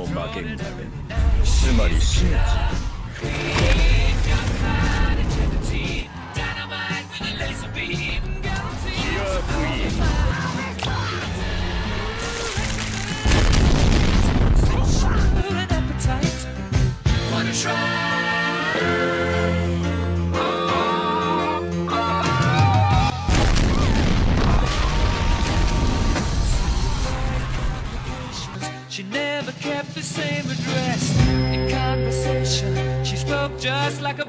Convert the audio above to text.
も負けんだね。つまり死ね。 She never kept the same address. In conversation, she spoke just like a